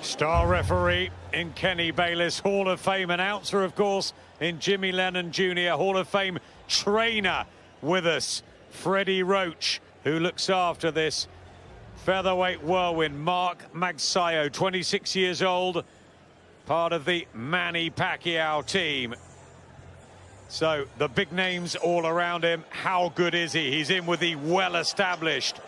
Star referee in Kenny Bayliss, Hall of Fame announcer, of course, in Jimmy Lennon Jr., Hall of Fame trainer with us, Freddie Roach, who looks after this featherweight whirlwind. Mark Magsayo, 26 years old, part of the Manny Pacquiao team. So the big names all around him. How good is he? He's in with the well-established,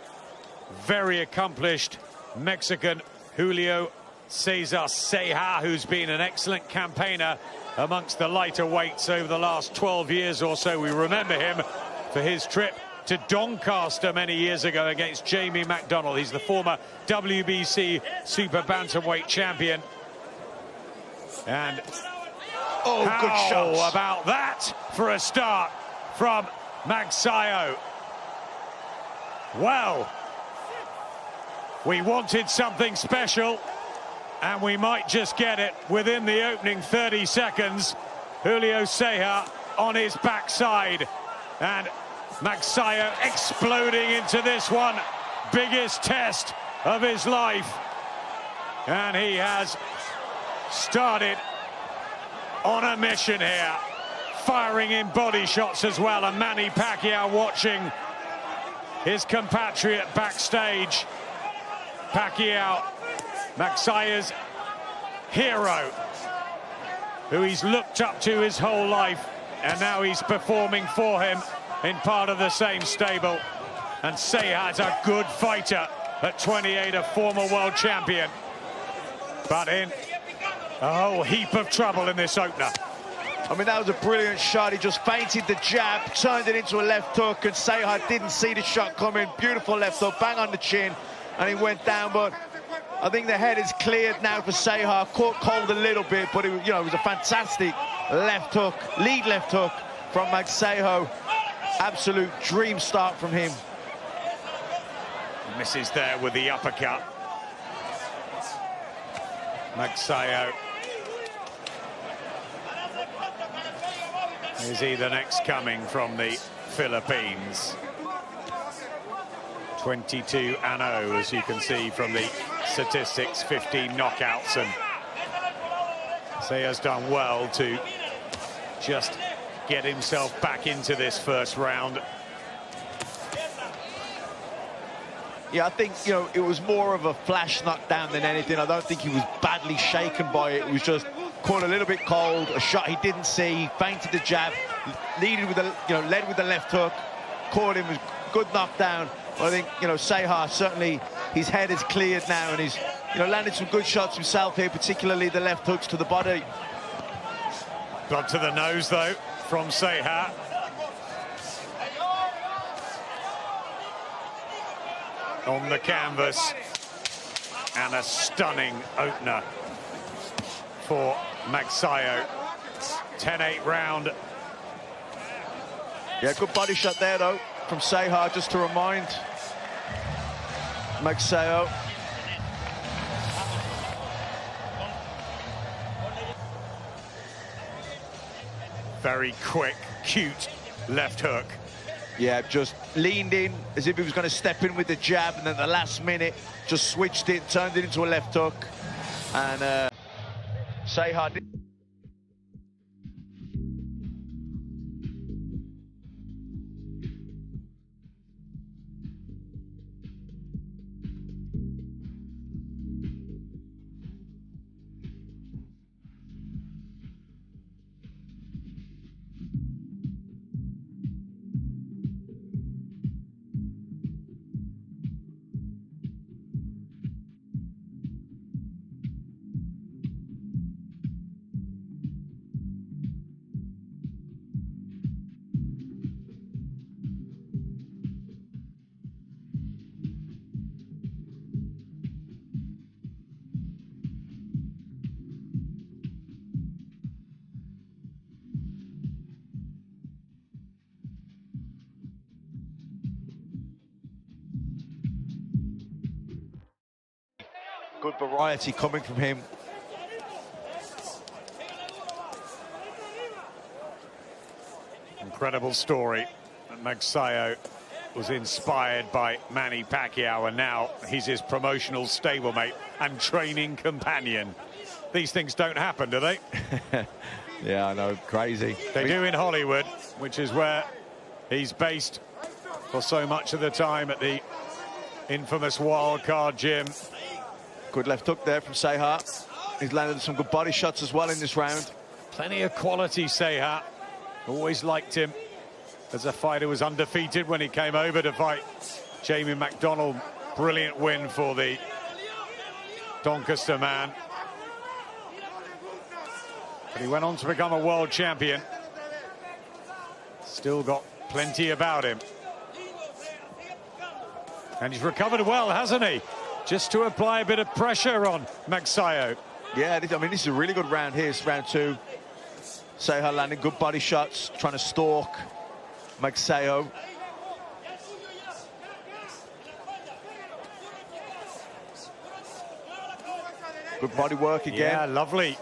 very accomplished Mexican Julio Ceja, who's been an excellent campaigner amongst the lighter weights over the last 12 years or so. We remember him for his trip to Doncaster many years ago against Jamie McDonald. He's the former WBC super bantamweight champion. And good shots. How about that for a start from Magsayo? Well, we wanted something special, and we might just get it within the opening 30 seconds. Julio Ceja on his backside, and Magsayo exploding into this one. Biggest test of his life. And he has started on a mission here, firing in body shots as well. And Manny Pacquiao watching his compatriot backstage. Pacquiao, Magsayo's hero, who he's looked up to his whole life, and now he's performing for him in part of the same stable. And Ceja's a good fighter at 28, a former world champion, but in a whole heap of trouble in this opener. I mean, that was a brilliant shot. He just feinted the jab, turned it into a left hook, and Ceja didn't see the shot coming. Beautiful left hook, bang on the chin, and he went down. But I think the head is cleared now for Ceja. Caught cold a little bit, but it was a fantastic left hook, lead left hook from Magsayo. Absolute dream start from him. Misses there with the uppercut. Magsayo. Is he the next coming from the Philippines? 22-0, as you can see from the statistics, 15 knockouts, and Ceja's done well to just get himself back into this first round. Yeah, I think, it was more of a flash knockdown than anything. I don't think he was badly shaken by it. It was just caught a little bit cold, a shot he didn't see, feinted the jab, led with the left hook, caught him, was good knockdown. But I think, Ceja, certainly his head is cleared now, and he's, landed some good shots himself here, particularly the left hooks to the body. Blood to the nose, though, from Ceja. On the canvas, and a stunning opener for Magsayo. 10-8 round. Yeah, good body shot there, though, from Ceja, just to remind Magsayo. Very quick, cute left hook. Yeah, just leaned in as if he was going to step in with the jab, and then at the last minute just switched it, turned it into a left hook, and Ceja did. Good variety coming from him. Incredible story. Magsayo was inspired by Manny Pacquiao, and now he's his promotional stablemate and training companion. These things don't happen, do they? Yeah, I know, crazy. They do in Hollywood, which is where he's based for so much of the time, at the infamous Wildcard Gym. Good left hook there from Ceja. He's landed some good body shots as well in this round. Plenty of quality, Ceja. Always liked him as a fighter. Was undefeated when he came over to fight Jamie McDonald. Brilliant win for the Doncaster man. But he went on to become a world champion. Still got plenty about him. And he's recovered well, hasn't he? Just to apply a bit of pressure on Magsayo. Yeah, I mean, this is a really good round here. It's round two. Ceja landing good body shots, trying to stalk Magsayo. Good body work again. Yeah, lovely.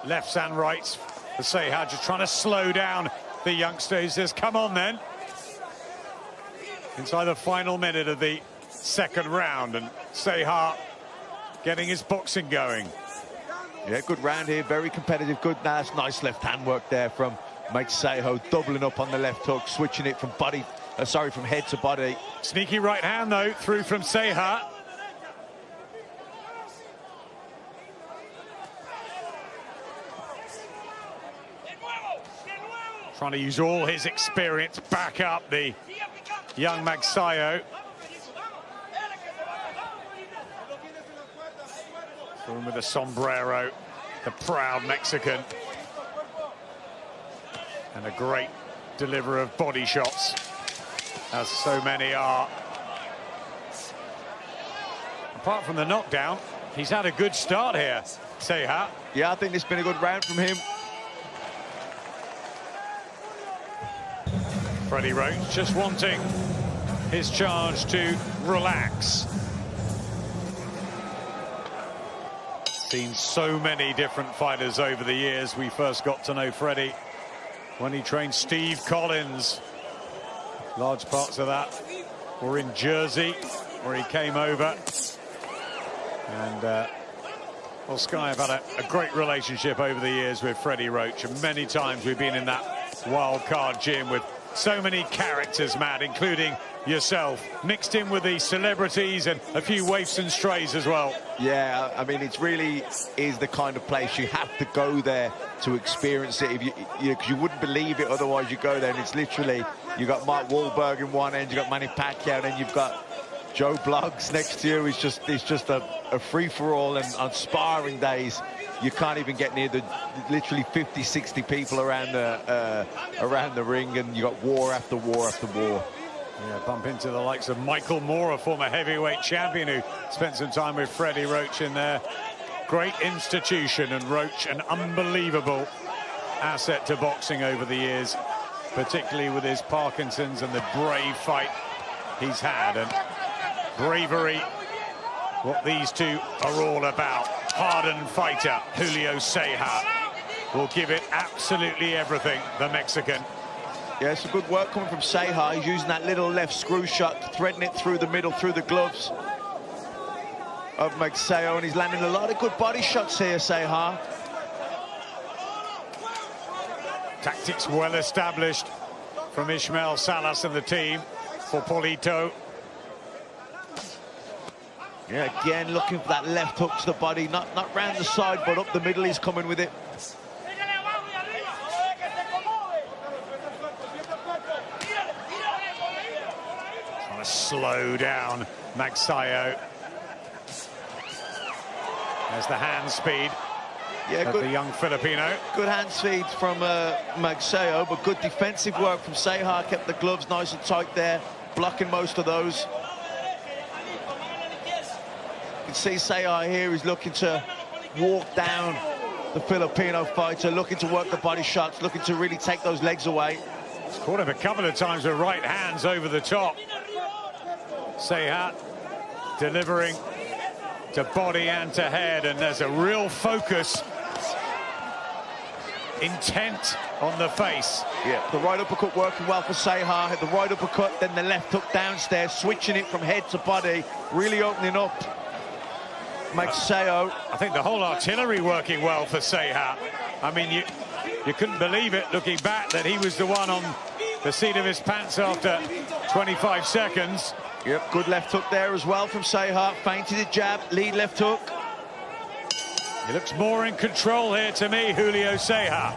Lefts and rights for Ceja, just trying to slow down the youngster. He says, come on then. Inside the final minute of the second round, and Ceja getting his boxing going. Yeah, good round here, very competitive. Good, that's nice left hand work there from Magsayo, doubling up on the left hook, switching it from from head to body. Sneaky right hand though, through from Ceja. Trying to use all his experience, back up the young Magsayo. Through with a sombrero, the proud Mexican. And a great deliverer of body shots, as so many are. Apart from the knockdown, he's had a good start here, Ceja. Yeah, I think it's been a good round from him. Freddie Roach just wanting his charge to relax. Seen so many different fighters over the years. We first got to know Freddie when he trained Steve Collins. Large parts of that were in Jersey, where he came over. And well, Sky have had a great relationship over the years with Freddie Roach, and many times we've been in that Wildcard Gym with so many characters, Matt, including yourself, mixed in with the celebrities and a few waifs and strays as well. Yeah, I mean, it really is the kind of place you have to go there to experience it. If you wouldn't believe it otherwise. You go there and it's literally, you got Mark Wahlberg in one end, you got Manny Pacquiao, and you've got Joe Bloggs next to you. It's just a free-for-all, and on sparring days you can't even get near the literally 50, 60 people around the ring, and you got war after war after war. Yeah, bump into the likes of Michael Moore, a former heavyweight champion who spent some time with Freddie Roach in their great institution, and Roach an unbelievable asset to boxing over the years, particularly with his Parkinson's and the brave fight he's had. And bravery, what these two are all about. Hardened fighter Julio Ceja will give it absolutely everything, the Mexican. Yeah, some good work coming from Ceja. He's using that little left screw shot, threading it through the middle, through the gloves of Magsayo, and he's landing a lot of good body shots here, Ceja. Tactics well established from Ismael Salas and the team for Paulito. Yeah, again, looking for that left hook to the body, not round the side, but up the middle. He's coming with it. Trying to slow down Magsayo. There's the hand speed of the young Filipino. Good hand speed from Magsayo, but good defensive work from Ceja. Kept the gloves nice and tight there, blocking most of those. You can see Ceja here is looking to walk down the Filipino fighter, looking to work the body shots, looking to really take those legs away. He's caught him a couple of times with right hands over the top. Ceja delivering to body and to head, and there's a real focus intent on the face. Yeah, the right uppercut working well for Ceja. The right uppercut, then the left hook downstairs, switching it from head to body, really opening up Magsayo. I think the whole artillery working well for Ceja. I mean, you couldn't believe it looking back that he was the one on the seat of his pants after 25 seconds. Yep, good left hook there as well from Ceja. Feinted a jab, lead left hook. He looks more in control here to me, Julio Ceja.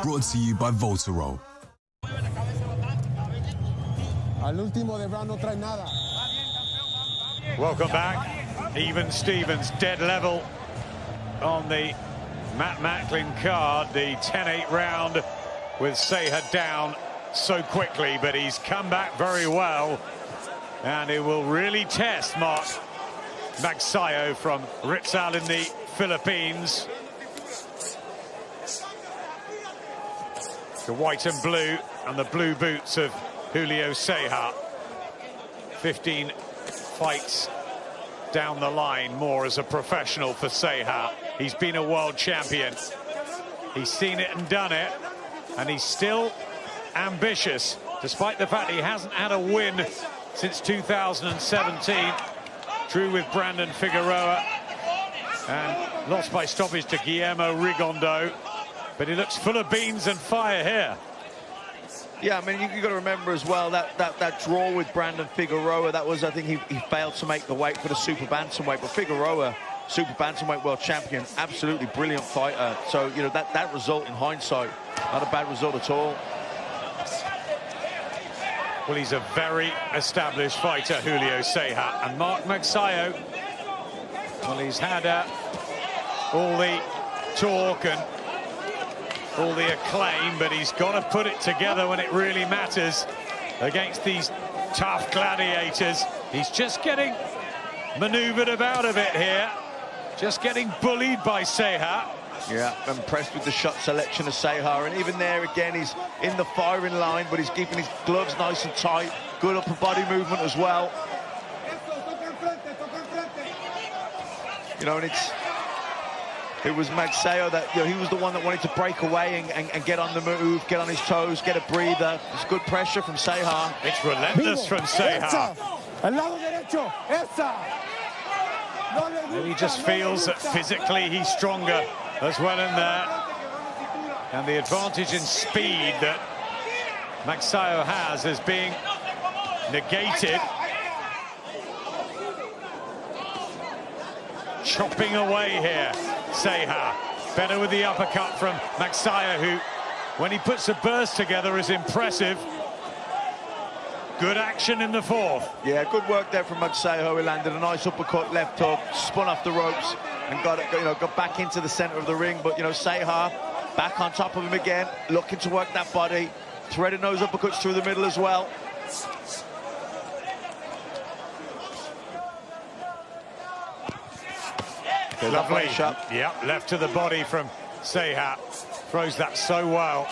Brought to you by Voltarol. Al último de Brown no trae nada. Welcome back. Even Stevens, dead level on the Matt Macklin card. The 10-8 round with Ceja down so quickly, but he's come back very well. And it will really test Mark Magsayo from Rizal in the Philippines. The white and blue and the blue boots of Julio Ceja. 15 fights down the line, more as a professional for Ceja. He's been a world champion. He's seen it and done it, and he's still ambitious, despite the fact he hasn't had a win since 2017. Drew with Brandon Figueroa and lost by stoppage to Guillermo Rigondo. But he looks full of beans and fire here. Yeah, I mean, you got to remember as well that draw with Brandon Figueroa, that was, I think he failed to make the weight for the super bantamweight, but Figueroa, super bantamweight world champion, absolutely brilliant fighter. So, you know, that result in hindsight, not a bad result at all. Well, he's a very established fighter, Julio Ceja. And Mark Magsayo, well, he's had all the talk and all the acclaim, but he's got to put it together when it really matters against these tough gladiators. He's just getting maneuvered about a bit here, just getting bullied by Ceja. Yeah, I'm impressed with the shot selection of Ceja, and even there again, he's in the firing line, but he's keeping his gloves nice and tight. Good upper body movement as well. You know, and it was Magsayo that, you know, he was the one that wanted to break away and get on the move, get on his toes, get a breather. It's good pressure from Ceja. It's relentless from Ceja. And he just feels that physically he's stronger as well in there. And the advantage in speed that Magsayo has is being negated. Chopping away here, Ceja. Better with the uppercut from Magsayo, who, when he puts a burst together, is impressive. Good action in the fourth. Yeah, good work there from Magsayo. He landed a nice uppercut, left hook, spun off the ropes, and got back into the center of the ring. But, you know, Ceja back on top of him again, looking to work that body, threading those uppercuts through the middle as well. Lovely shot. Yeah, left to the body from Ceja. Throws that so well.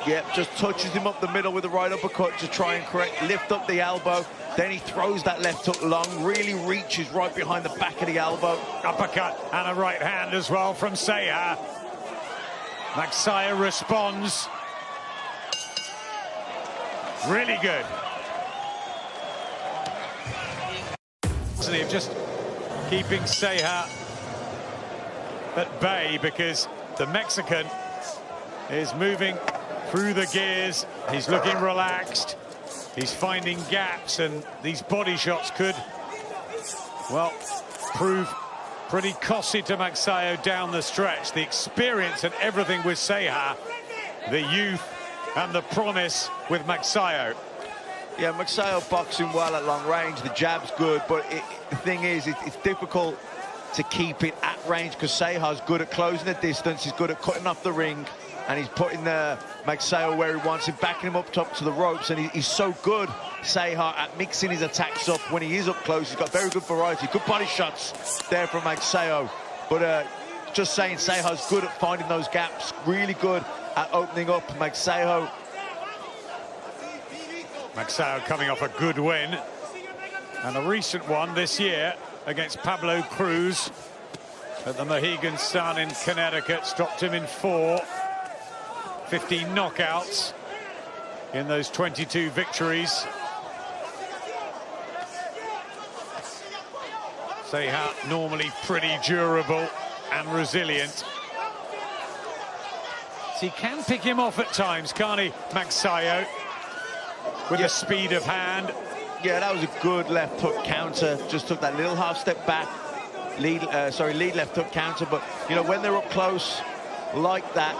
Yeah, just touches him up the middle with the right uppercut to try and lift up the elbow. Then he throws that left hook long, really reaches right behind the back of the elbow. Uppercut and a right hand as well from Ceja. Magsayo responds. Really good. Just keeping Ceja at bay, because the Mexican is moving through the gears. He's looking relaxed. He's finding gaps, and these body shots could, well, prove pretty costly to Magsayo down the stretch. The experience and everything with Ceja, the youth and the promise with Magsayo. Yeah, Magsayo boxing well at long range. The jab's good, but the thing is, it's difficult to keep it at range, because Ceja's good at closing the distance. He's good at cutting off the ring, and he's putting Magsayo where he wants him, backing him up top to the ropes. And he's so good, Ceja, at mixing his attacks up when he is up close. He's got very good variety, good body shots there from Magsayo. But just saying, Ceja's good at finding those gaps, really good at opening up. Magsayo coming off a good win, and a recent one this year against Pablo Cruz. at the Mohegan Sun in Connecticut. Stopped him in 4. 15 knockouts in those 22 victories. Ceja normally pretty durable and resilient. He can pick him off at times, can't he, Magsayo? With the speed of hand. Yeah, that was a good left hook counter. Just took that little half step back. Lead left hook counter. But, you know, when they're up close like that,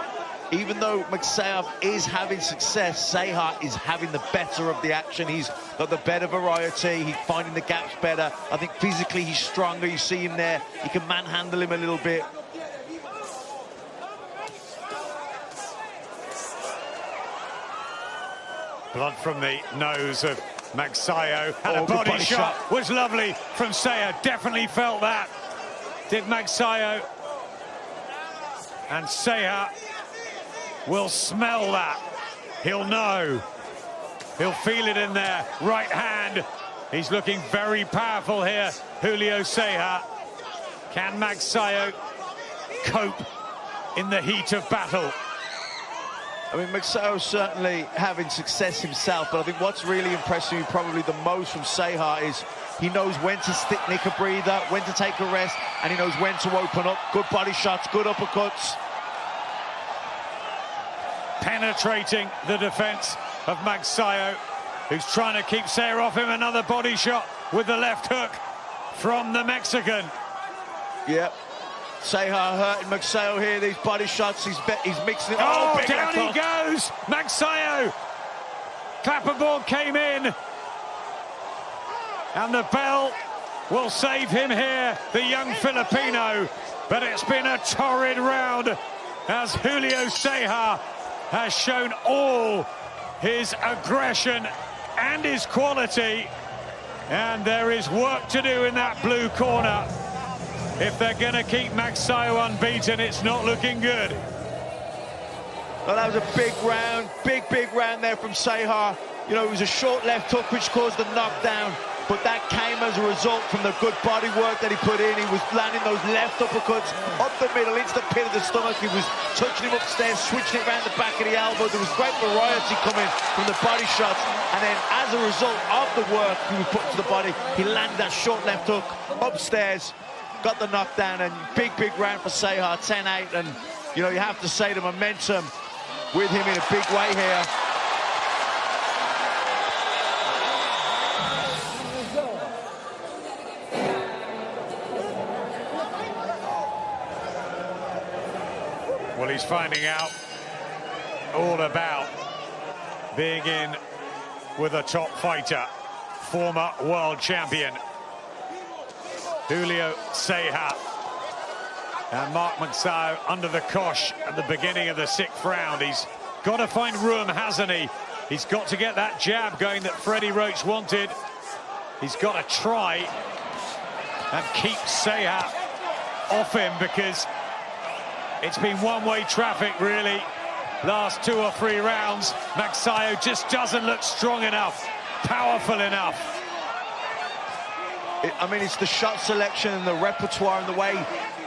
even though Magsayo is having success, Ceja is having the better of the action. He's got the better variety. He's finding the gaps better. I think physically he's stronger. You see him there. You can manhandle him a little bit. Blood from the nose of Magsayo. And a body shot was lovely from Ceja. Definitely felt that. Did Magsayo. And Ceja will smell that. He'll know. He'll feel it in their right hand. He's looking very powerful here, Julio Ceja. Can Magsayo cope in the heat of battle? I mean, Magsayo's certainly having success himself, but I think what's really impressing me probably the most from Ceja is he knows when to nick a breather, when to take a rest, and he knows when to open up. Good body shots, good uppercuts. Penetrating the defense of Magsayo, who's trying to keep Ceja off him. Another body shot with the left hook from the Mexican. Yep. Ceja hurting Magsayo here, these body shots, he's mixing it. Oh, down he goes! Magsayo! Clapperboard came in. And the bell will save him here, the young Filipino. But it's been a torrid round as Julio Ceja has shown all his aggression and his quality. And there is work to do in that blue corner. If they're going to keep Magsayo unbeaten, it's not looking good. Well, that was a big round, big round there from Ceja. You know, it was a short left hook which caused the knockdown, but that came as a result from the good body work that he put in. He was landing those left uppercuts up the middle into the pit of the stomach. He was touching him upstairs, switching it around the back of the elbow. There was great variety coming from the body shots, and then as a result of the work he was putting to the body, he landed that short left hook upstairs. Got the knockdown, and big round for Ceja, 10-8, and you know, you have to say the momentum with him in a big way here. Well, he's finding out all about being in with a top fighter, former world champion Julio Ceja. And Mark Magsayo under the cosh at the beginning of the 6th round. He's got to find room, hasn't he? He's got to get that jab going that Freddie Roach wanted. He's got to try and keep Ceja off him, because it's been one-way traffic, really. Last 2 or 3 rounds, Magsayo just doesn't look strong enough, powerful enough. I mean, it's the shot selection and the repertoire and the way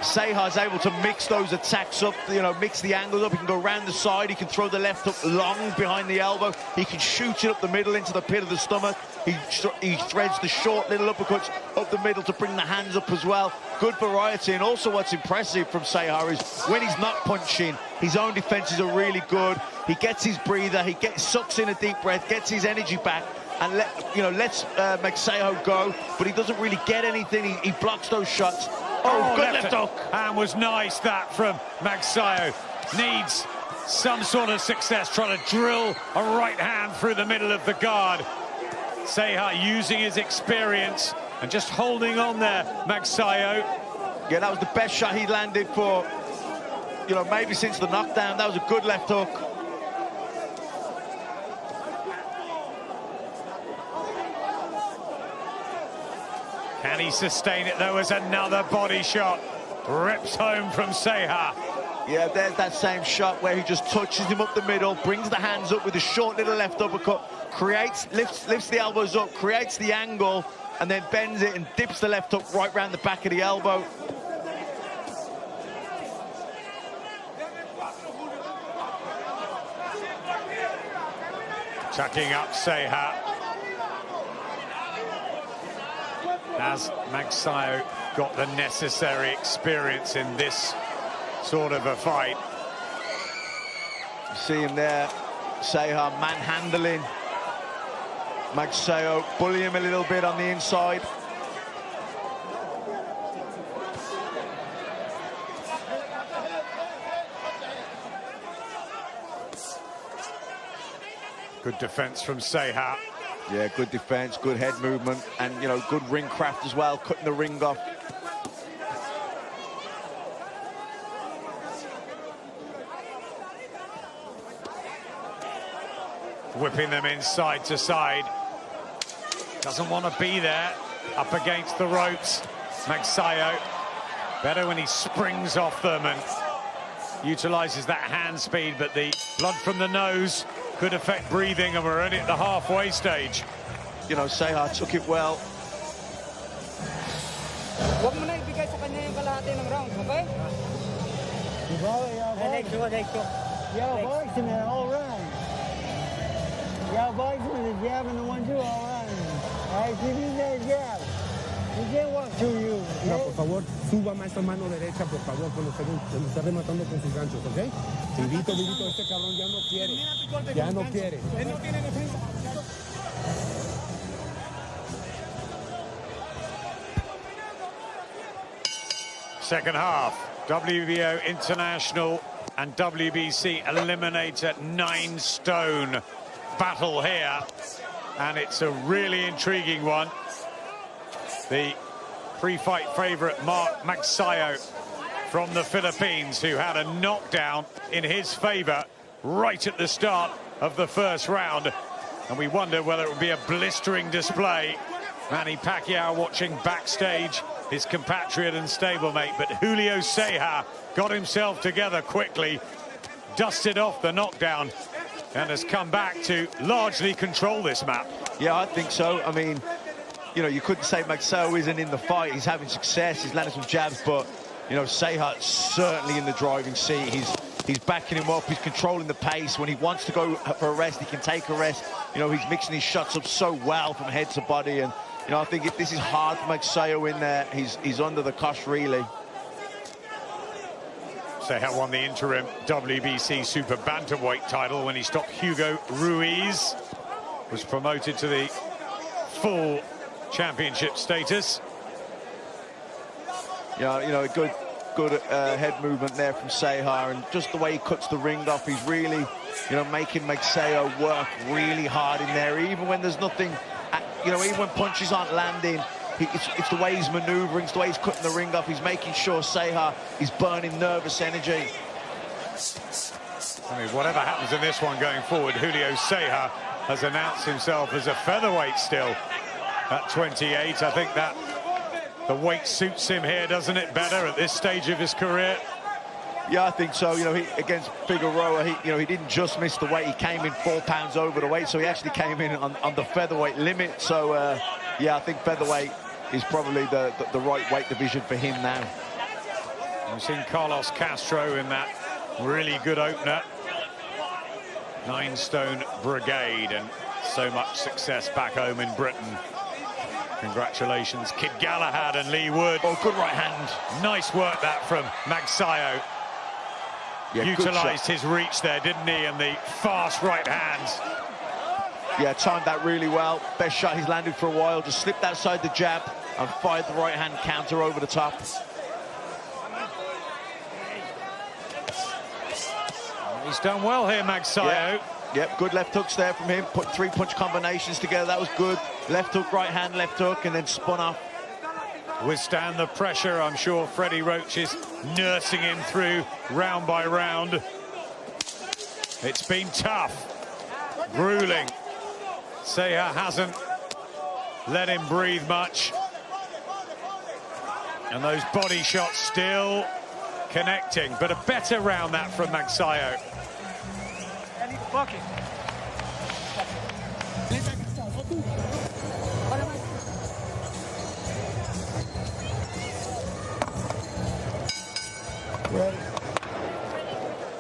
Ceja is able to mix those attacks up, you know, mix the angles up. He can go around the side, he can throw the left hook long behind the elbow, he can shoot it up the middle into the pit of the stomach. He threads the short little uppercuts up the middle to bring the hands up as well. Good variety, and also what's impressive from Ceja is when he's not punching, his own defenses are really good. He gets his breather, sucks in a deep breath, gets his energy back, and lets Magsayo go, but he doesn't really get anything. He blocks those shots. Oh, good left hook. And was nice that from Magsayo. Needs some sort of success, trying to drill a right hand through the middle of the guard. Ceja using his experience and just holding on there, Magsayo. Yeah, that was the best shot he landed for, you know, maybe since the knockdown. That was a good left hook. Can he sustain it, though, as another body shot rips home from Ceja? Yeah, there's that same shot where he just touches him up the middle, brings the hands up with a short little left uppercut, lifts the elbows up, creates the angle, and then bends it and dips the left hook right round the back of the elbow. Tucking up Ceja. Has Magsayo got the necessary experience in this sort of a fight? You see him there, Ceja manhandling Magsayo, bully him a little bit on the inside. Good defense from Ceja. Yeah, good defense, good head movement, and, you know, good ring craft as well, cutting the ring off. Whipping them inside to side. Doesn't want to be there, up against the ropes. Magsayo, better when he springs off them and utilises that hand speed, but the blood from the nose could affect breathing, and we're only at the halfway stage. You know, Ceja took it well. Huwag mo na ibigay sa kanya yung kalahati ng round, okay? Yeah, boxing man, all right. Yeah, boxing is jabbing the 1-2, all right. All right, keep using that jab. We can't walk through you. Okay? No, por favor, suba más esa mano derecha, por favor, cuando se lo está rematando con sus ganchos, ¿ok? Vivito, este cabrón ya no quiere. Ya no quiere. Él no tiene defensa. Second half, WBO International and WBC Eliminator 9 stone battle here, and it's a really intriguing one. The pre-fight favourite Mark Magsayo from the Philippines, who had a knockdown in his favour right at the start of the first round, and we wonder whether it would be a blistering display. Manny Pacquiao watching backstage, his compatriot and stablemate, but Julio Ceja got himself together quickly, dusted off the knockdown, and has come back to largely control this map. Yeah, I think so. I mean, you know, you couldn't say Magsayo isn't in the fight. He's having success, he's landing some jabs, but, you know, Ceja certainly in the driving seat. He's backing him up, he's controlling the pace. When he wants to go for a rest, he can take a rest. You know, he's mixing his shots up so well from head to body, and, you know, I think this is hard for Magsayo in there. He's under the cosh, really. Ceja won the interim WBC Super Bantamweight title when he stopped Hugo Ruiz, was promoted to the full championship status. Yeah, you know, good head movement there from Ceja, and just the way he cuts the ring off, he's really, you know, making Magsayo work really hard in there, even when there's nothing, you know, even when punches aren't landing. It's the way he's manoeuvring, it's the way he's cutting the ring off. He's making sure Ceja is burning nervous energy. I mean, whatever happens in this one going forward, Julio Ceja has announced himself as a featherweight still at 28. I think that the weight suits him here, doesn't it, better at this stage of his career? Yeah, I think so. You know, against Figueroa, he didn't just miss the weight. He came in 4 pounds over the weight, so he actually came in on the featherweight limit. So, yeah, I think featherweight is probably the right weight division for him now. We've seen Carlos Castro in that really good opener. 9 stone brigade, and so much success back home in Britain. Congratulations, Kid Galahad and Lee Wood. Oh, good right hand. Nice work that from Magsayo. Yeah, utilised his reach there, didn't he, and the fast right hands. Yeah, timed that really well. Best shot he's landed for a while. Just slipped outside the jab and fired the right hand counter over the top. He's done well here, Magsayo. Yep, good left hooks there from him. Put 3 punch combinations together. That was good. Left hook, right hand, left hook, and then spun off. Withstand the pressure. I'm sure Freddie Roach is nursing him through round by round. It's been tough, grueling. Ceja hasn't let him breathe much. And those body shots still connecting, but a better round that from Magsayo.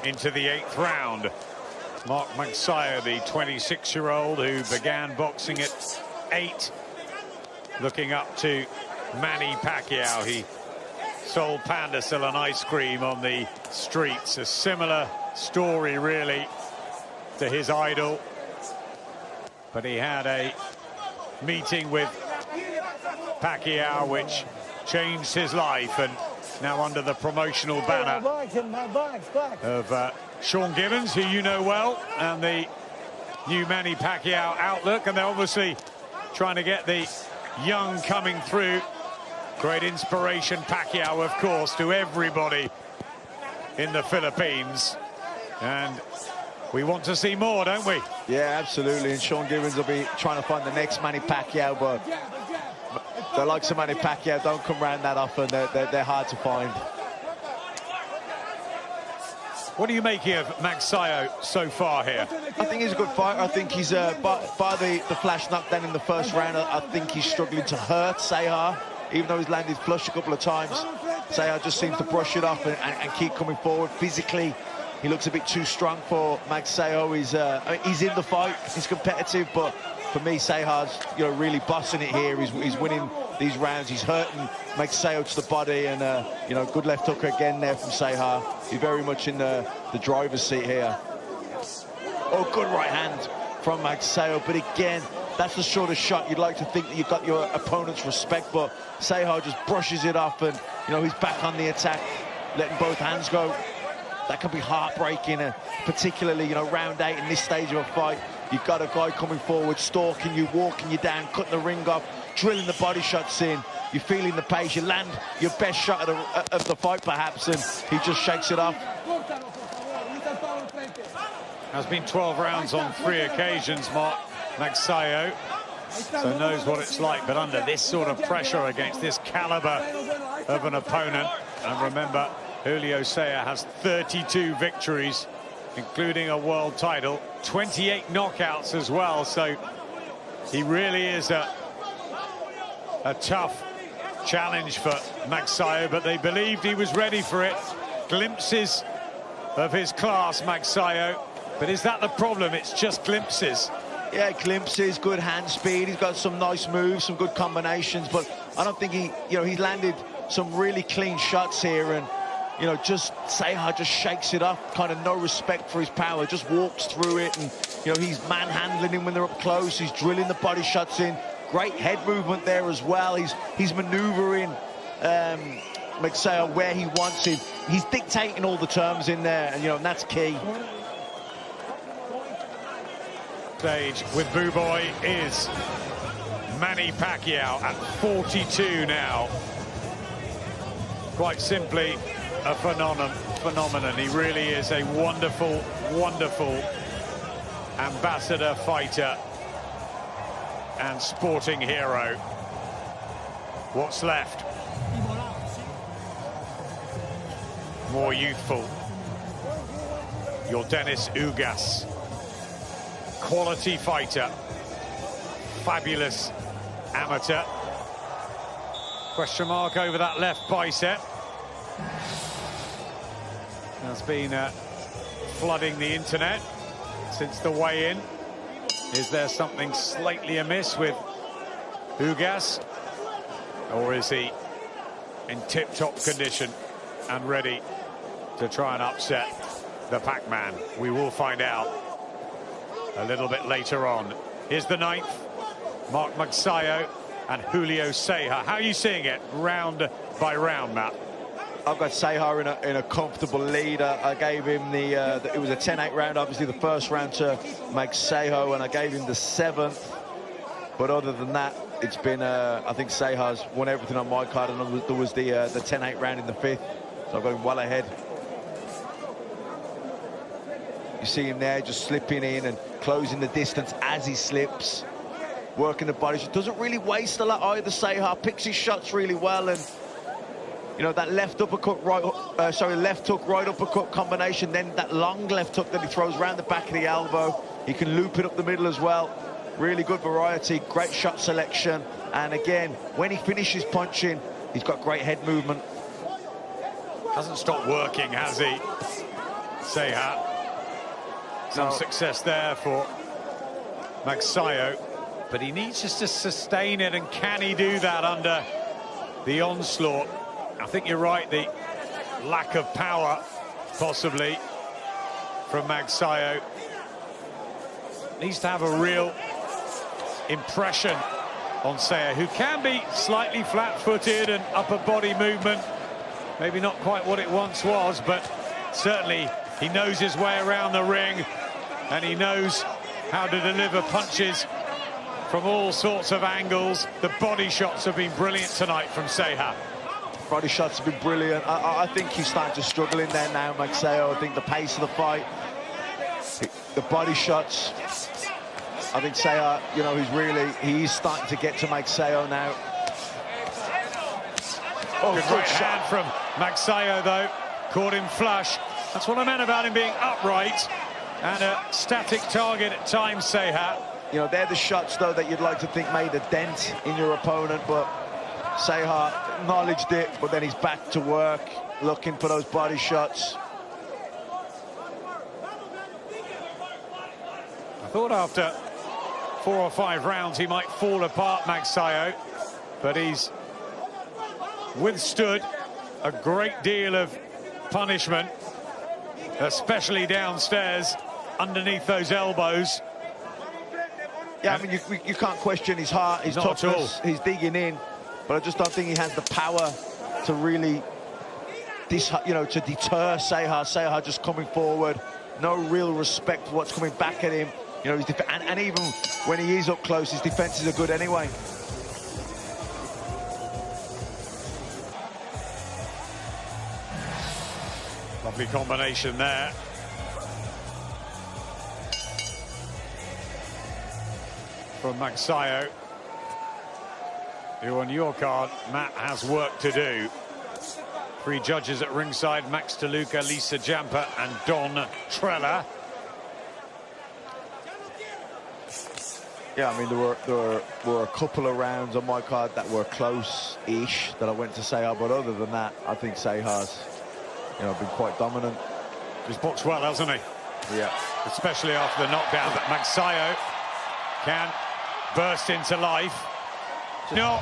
Into the 8th round. Mark Magsayo, the 26-year-old who began boxing at 8, looking up to Manny Pacquiao. He sold Panda still an ice cream on the streets. A similar story, really, to his idol. But he had a meeting with Pacquiao which changed his life, and now under the promotional banner of Sean Gibbons, who you know well, and the new Manny Pacquiao outlook. And they're obviously trying to get the young coming through. Great inspiration, Pacquiao, of course, to everybody in the Philippines. And we want to see more, don't we? Yeah, absolutely. And Sean Gibbons will be trying to find the next Manny Pacquiao, but the likes of Manny Pacquiao don't come around that often. They're hard to find. What are you making of Magsayo so far here? I think he's a good fighter. I think he's, by the flash knockdown in the first round, I think he's struggling to hurt Ceja, even though he's landed flush a couple of times. Ceja just seems to brush it off and keep coming forward. Physically, he looks a bit too strong for Magsayo. He's in the fight, he's competitive, but for me, Ceja's really bossing it here. He's winning these rounds. He's hurting Magsayo to the body, and good left hook again there from Ceja. He's very much in the driver's seat here. Oh, good right hand from Magsayo, but again, that's the sort of shot you'd like to think that you've got your opponent's respect, but Ceja just brushes it off, and he's back on the attack, letting both hands go. That can be heartbreaking, and particularly round 8 in this stage of a fight. You've got a guy coming forward, stalking you, walking you down, cutting the ring off, drilling the body shots in. You're feeling the pace. You land your best shot of the fight, perhaps, and he just shakes it off. Has been 12 rounds on 3 occasions, Mark Magsayo, so knows what it's like. But under this sort of pressure against this caliber of an opponent, and remember, Julio Ceja has 32 victories, including a world title, 28 knockouts as well. So he really is a tough challenge for Magsayo, but they believed he was ready for it. Glimpses of his class, Magsayo. But is that the problem? It's just glimpses. Yeah, glimpses, good hand speed. He's got some nice moves, some good combinations, but I don't think he's landed some really clean shots here, and just Ceja just shakes it off, kind of no respect for his power, just walks through it, and he's manhandling him when they're up close. He's drilling the body shots in. Great head movement there as well. He's maneuvering Magsayo where he wants him. He's dictating all the terms in there, and and that's key. Stage with Boo Boy is Manny Pacquiao at 42 now. Quite simply a phenomenon. He really is a wonderful, wonderful ambassador, fighter, and sporting hero. What's left? More youthful. Your Dennis Ugas. Quality fighter. Fabulous amateur. Question mark over that left bicep. Has been flooding the internet since the weigh-in. Is there something slightly amiss with Ugas? Or is he in tip-top condition and ready to try and upset the Pac-Man? We will find out a little bit later on. Here's the 9th, Mark Magsayo and Julio Ceja. How are you seeing it round by round, Matt? I've got Ceja in a comfortable lead. I gave him it was a 10-8 round, obviously the first round to Magsayo, and I gave him the 7th. But other than that, it's been, I think Ceja's won everything on my card, and there was the 10-8 round in the 5th. So I've got him well ahead. You see him there just slipping in and closing the distance as he slips, working the body. He doesn't really waste a lot either, Ceja. Picks his shots really well, and that left uppercut, left hook, right uppercut combination, then that long left hook that he throws around the back of the elbow. He can loop it up the middle as well. Really good variety, great shot selection. And again, when he finishes punching, he's got great head movement. Hasn't stopped working, has he? Ceja. Some success there for Magsayo, but he needs just to sustain it, and can he do that under the onslaught? I think you're right, the lack of power, possibly, from Magsayo. Needs to have a real impression on Ceja, who can be slightly flat-footed and upper body movement. Maybe not quite what it once was, but certainly he knows his way around the ring, and he knows how to deliver punches from all sorts of angles. The body shots have been brilliant tonight from Ceja. Body shots have been brilliant. I think he's starting to struggle in there now, Magsayo. I think the pace of the fight, the body shots. I think Ceja, you know, he's starting to get to Magsayo now. Oh, good right hand from Magsayo, though. Caught him flush. That's what I meant about him being upright and a static target at times, Ceja. You know, they're the shots, though, that you'd like to think made a dent in your opponent, but Ceja acknowledged it, but then he's back to work, looking for those body shots. I thought after 4 or 5 rounds he might fall apart, Magsayo, but he's withstood a great deal of punishment, especially downstairs underneath those elbows. Yeah, I mean, you can't question his heart, his toughness. He's digging in, but I just don't think he has the power to really, to deter Ceja. Ceja just coming forward, no real respect for what's coming back at him. You know, and even when he is up close, his defenses are good anyway. Lovely combination there. From Magsayo, who on your card, Matt, has work to do. 3 judges at ringside: Max DeLuca, Lisa Jampa and Don Trella. Yeah, I mean, there were a couple of rounds on my card that were close-ish that I went to Ceja, but other than that, I think Ceja's, been quite dominant. He's boxed well, hasn't he? Yeah. Especially after the knockdown, but Magsayo can burst into life. No.